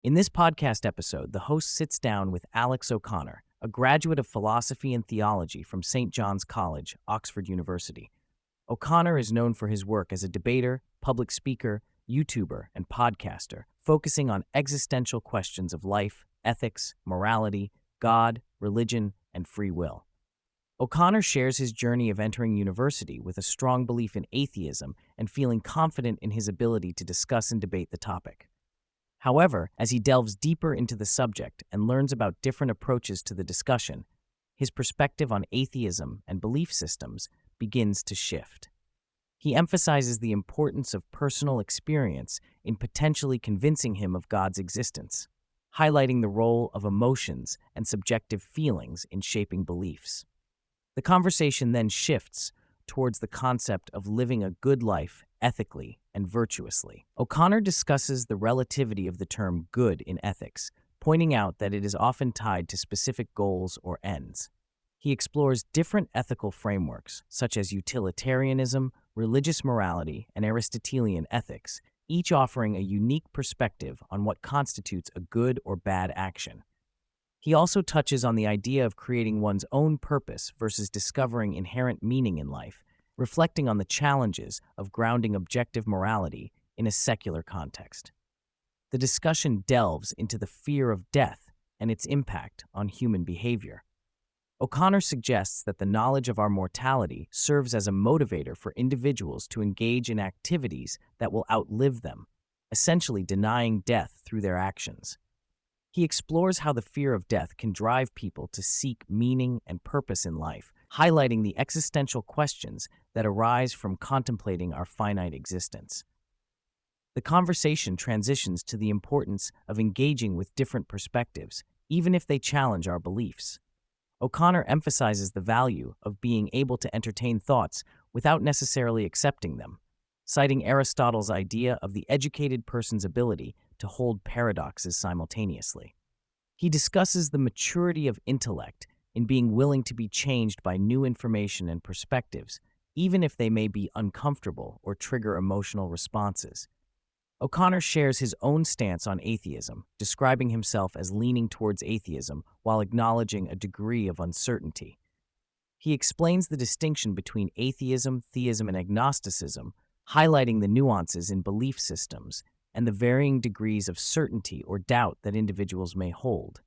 In this podcast episode, the host sits down with Alex O'Connor, a graduate of philosophy and theology from St. John's College, Oxford University. O'Connor is known for his work as a debater, public speaker, YouTuber, and podcaster, focusing on existential questions of life, ethics, morality, God, religion, and free will. O'Connor shares his journey of entering university with a strong belief in atheism and feeling confident in his ability to discuss and debate the topic. However, as he delves deeper into the subject and learns about different approaches to the discussion, his perspective on atheism and belief systems begins to shift. He emphasizes the importance of personal experience in potentially convincing him of God's existence, highlighting the role of emotions and subjective feelings in shaping beliefs. The conversation then shifts towards the concept of living a good life ethically and virtuously. O'Connor discusses the relativity of the term good in ethics, pointing out that it is often tied to specific goals or ends. He explores different ethical frameworks, such as utilitarianism, religious morality, and Aristotelian ethics, each offering a unique perspective on what constitutes a good or bad action. He also touches on the idea of creating one's own purpose versus discovering inherent meaning in life, reflecting on the challenges of grounding objective morality in a secular context. The discussion delves into the fear of death and its impact on human behavior. O'Connor suggests that the knowledge of our mortality serves as a motivator for individuals to engage in activities that will outlive them, essentially denying death through their actions. He explores how the fear of death can drive people to seek meaning and purpose in life, highlighting the existential questions that arise from contemplating our finite existence. The conversation transitions to the importance of engaging with different perspectives, even if they challenge our beliefs. O'Connor emphasizes the value of being able to entertain thoughts without necessarily accepting them, citing Aristotle's idea of the educated person's ability to hold paradoxes simultaneously. He discusses the maturity of intellect in being willing to be changed by new information and perspectives, even if they may be uncomfortable or trigger emotional responses. O'Connor shares his own stance on atheism, describing himself as leaning towards atheism while acknowledging a degree of uncertainty. He explains the distinction between atheism, theism, and agnosticism, highlighting the nuances in belief systems and the varying degrees of certainty or doubt that individuals may hold.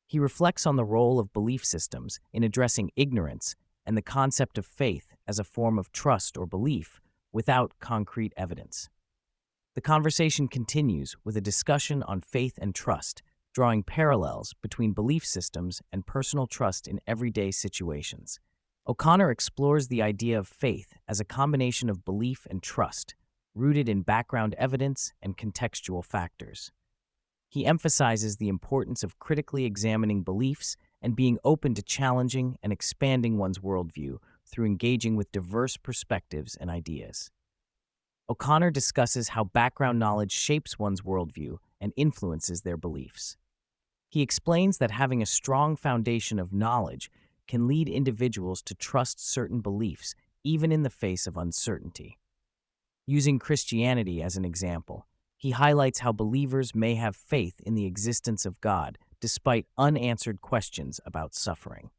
He reflects on the role of belief systems in addressing ignorance and the concept of faith as a form of trust or belief without concrete evidence. The conversation continues with a discussion on faith and trust, drawing parallels between belief systems and personal trust in everyday situations. O'Connor explores the idea of faith as a combination of belief and trust, rooted in background evidence and contextual factors. He emphasizes the importance of critically examining beliefs and being open to challenging and expanding one's worldview through engaging with diverse perspectives and ideas. O'Connor discusses how background knowledge shapes one's worldview and influences their beliefs. He explains that having a strong foundation of knowledge can lead individuals to trust certain beliefs even in the face of uncertainty. Using Christianity as an example, he highlights how believers may have faith in the existence of God despite unanswered questions about suffering.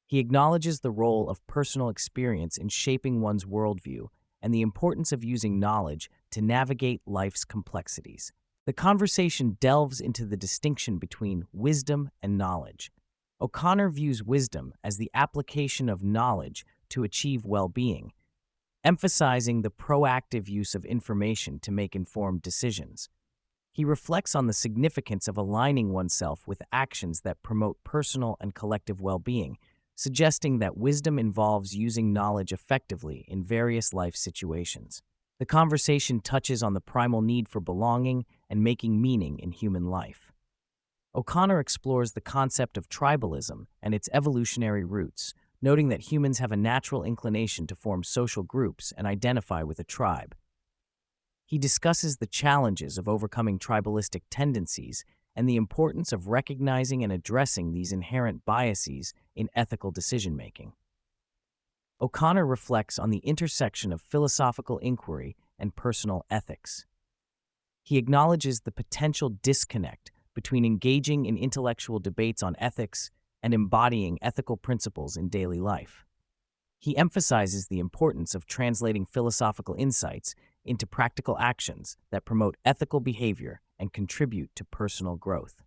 He acknowledges the role of personal experience in shaping one's worldview and the importance of using knowledge to navigate life's complexities. The conversation delves into the distinction between wisdom and knowledge. O'Connor views wisdom as the application of knowledge to achieve well-being, emphasizing the proactive use of information to make informed decisions. He reflects on the significance of aligning oneself with actions that promote personal and collective well-being, suggesting that wisdom involves using knowledge effectively in various life situations. The conversation touches on the primal need for belonging and making meaning in human life. O'Connor explores the concept of tribalism and its evolutionary roots, noting that humans have a natural inclination to form social groups and identify with a tribe. He discusses the challenges of overcoming tribalistic tendencies and the importance of recognizing and addressing these inherent biases in ethical decision-making. O'Connor reflects on the intersection of philosophical inquiry and personal ethics. He acknowledges the potential disconnect between engaging in intellectual debates on ethics and embodying ethical principles in daily life. He emphasizes the importance of translating philosophical insights into practical actions that promote ethical behavior and contribute to personal growth.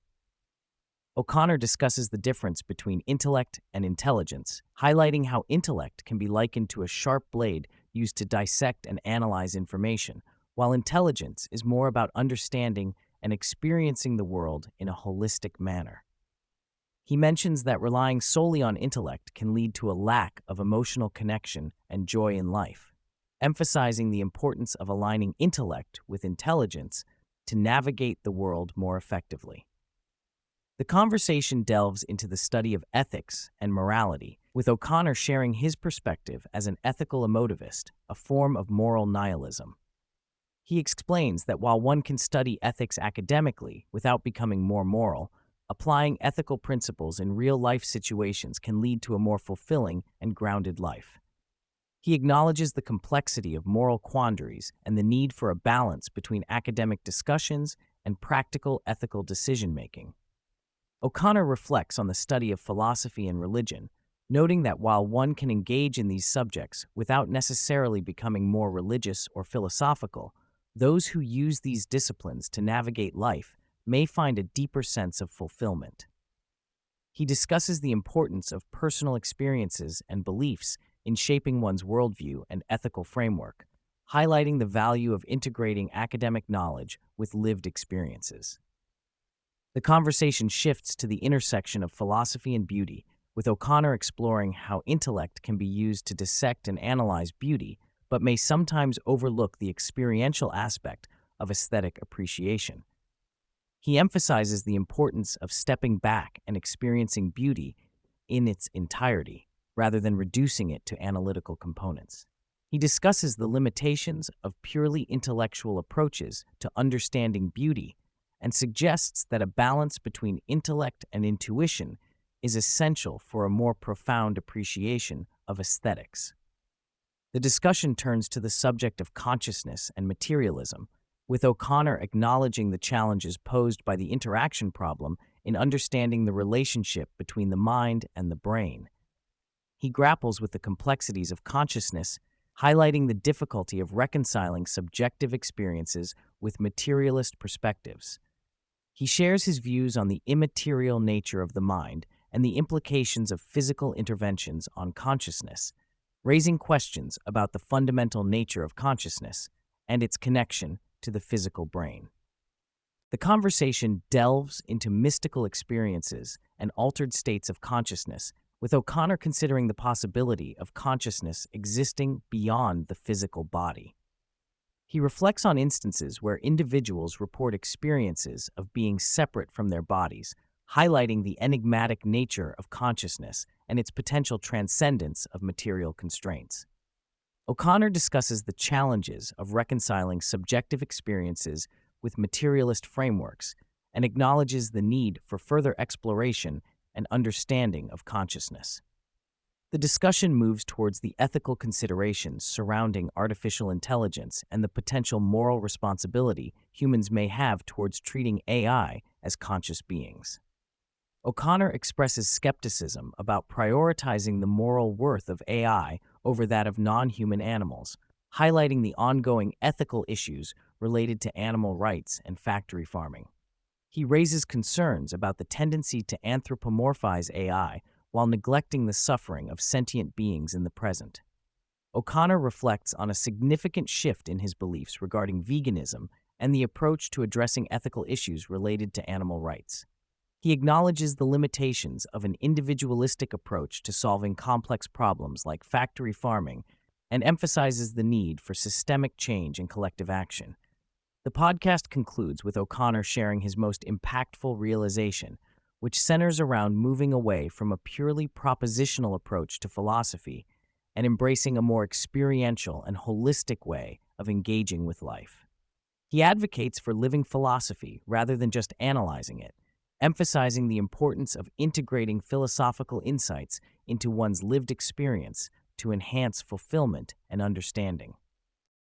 O'Connor discusses the difference between intellect and intelligence, highlighting how intellect can be likened to a sharp blade used to dissect and analyze information, while intelligence is more about understanding and experiencing the world in a holistic manner. He mentions that relying solely on intellect can lead to a lack of emotional connection and joy in life, emphasizing the importance of aligning intellect with intelligence to navigate the world more effectively. The conversation delves into the study of ethics and morality, with O'Connor sharing his perspective as an ethical emotivist, a form of moral nihilism. He explains that while one can study ethics academically without becoming more moral, applying ethical principles in real-life situations can lead to a more fulfilling and grounded life. He acknowledges the complexity of moral quandaries and the need for a balance between academic discussions and practical ethical decision-making. O'Connor reflects on the study of philosophy and religion, noting that while one can engage in these subjects without necessarily becoming more religious or philosophical, those who use these disciplines to navigate life may find a deeper sense of fulfillment. He discusses the importance of personal experiences and beliefs in shaping one's worldview and ethical framework, highlighting the value of integrating academic knowledge with lived experiences. The conversation shifts to the intersection of philosophy and beauty, with O'Connor exploring how intellect can be used to dissect and analyze beauty, but may sometimes overlook the experiential aspect of aesthetic appreciation. He emphasizes the importance of stepping back and experiencing beauty in its entirety, rather than reducing it to analytical components. He discusses the limitations of purely intellectual approaches to understanding beauty and suggests that a balance between intellect and intuition is essential for a more profound appreciation of aesthetics. The discussion turns to the subject of consciousness and materialism, with O'Connor acknowledging the challenges posed by the interaction problem in understanding the relationship between the mind and the brain. He grapples with the complexities of consciousness, highlighting the difficulty of reconciling subjective experiences with materialist perspectives. He shares his views on the immaterial nature of the mind and the implications of physical interventions on consciousness, raising questions about the fundamental nature of consciousness and its connection to the physical brain. The conversation delves into mystical experiences and altered states of consciousness, with O'Connor considering the possibility of consciousness existing beyond the physical body. He reflects on instances where individuals report experiences of being separate from their bodies, highlighting the enigmatic nature of consciousness and its potential transcendence of material constraints. O'Connor discusses the challenges of reconciling subjective experiences with materialist frameworks and acknowledges the need for further exploration and understanding of consciousness. The discussion moves towards the ethical considerations surrounding artificial intelligence and the potential moral responsibility humans may have towards treating AI as conscious beings. O'Connor expresses skepticism about prioritizing the moral worth of AI over that of non-human animals, highlighting the ongoing ethical issues related to animal rights and factory farming. He raises concerns about the tendency to anthropomorphize AI while neglecting the suffering of sentient beings in the present. O'Connor reflects on a significant shift in his beliefs regarding veganism and the approach to addressing ethical issues related to animal rights. He acknowledges the limitations of an individualistic approach to solving complex problems like factory farming and emphasizes the need for systemic change and collective action. The podcast concludes with O'Connor sharing his most impactful realization, which centers around moving away from a purely propositional approach to philosophy and embracing a more experiential and holistic way of engaging with life. He advocates for living philosophy rather than just analyzing it, emphasizing the importance of integrating philosophical insights into one's lived experience to enhance fulfillment and understanding.